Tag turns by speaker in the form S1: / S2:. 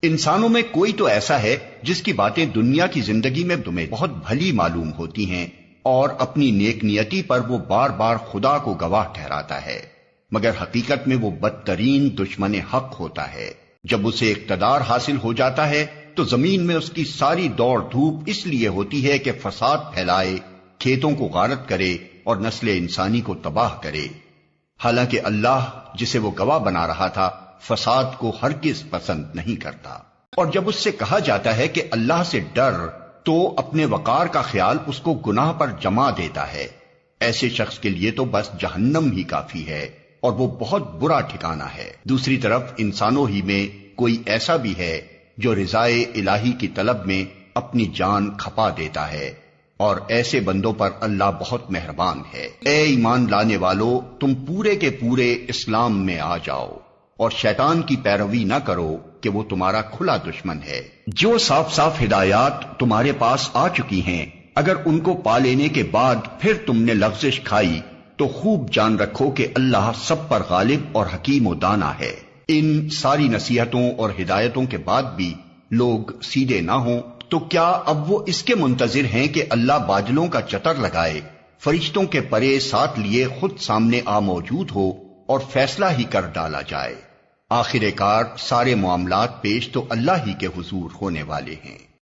S1: انسانوں میں کوئی تو ایسا ہے جس کی باتیں دنیا کی زندگی میں تمہیں بہت بھلی معلوم ہوتی ہیں اور اپنی نیک نیتی پر وہ بار بار خدا کو گواہ ٹھہراتا ہے، مگر حقیقت میں وہ بدترین دشمن حق ہوتا ہے۔ جب اسے اقتدار حاصل ہو جاتا ہے تو زمین میں اس کی ساری دوڑ دھوپ اس لیے ہوتی ہے کہ فساد پھیلائے، کھیتوں کو غارت کرے اور نسل انسانی کو تباہ کرے، حالانکہ اللہ جسے وہ گواہ بنا رہا تھا فساد کو ہرگز پسند نہیں کرتا۔ اور جب اس سے کہا جاتا ہے کہ اللہ سے ڈر تو اپنے وقار کا خیال اس کو گناہ پر جما دیتا ہے۔ ایسے شخص کے لیے تو بس جہنم ہی کافی ہے اور وہ بہت برا ٹھکانہ ہے۔ دوسری طرف انسانوں ہی میں کوئی ایسا بھی ہے جو رضائے الہی کی طلب میں اپنی جان کھپا دیتا ہے، اور ایسے بندوں پر اللہ بہت مہربان ہے۔ اے ایمان لانے والو، تم پورے کے پورے اسلام میں آ جاؤ اور شیطان کی پیروی نہ کرو کہ وہ تمہارا کھلا دشمن ہے۔ جو صاف صاف ہدایات تمہارے پاس آ چکی ہیں، اگر ان کو پا لینے کے بعد پھر تم نے لغزش کھائی تو خوب جان رکھو کہ اللہ سب پر غالب اور حکیم و دانا ہے۔ ان ساری نصیحتوں اور ہدایتوں کے بعد بھی لوگ سیدھے نہ ہوں تو کیا اب وہ اس کے منتظر ہیں کہ اللہ بادلوں کا چتر لگائے، فرشتوں کے پرے ساتھ لیے خود سامنے آ موجود ہو اور فیصلہ ہی کر ڈالا جائے؟ آخر کار سارے معاملات پیش تو اللہ ہی کے حضور ہونے والے ہیں۔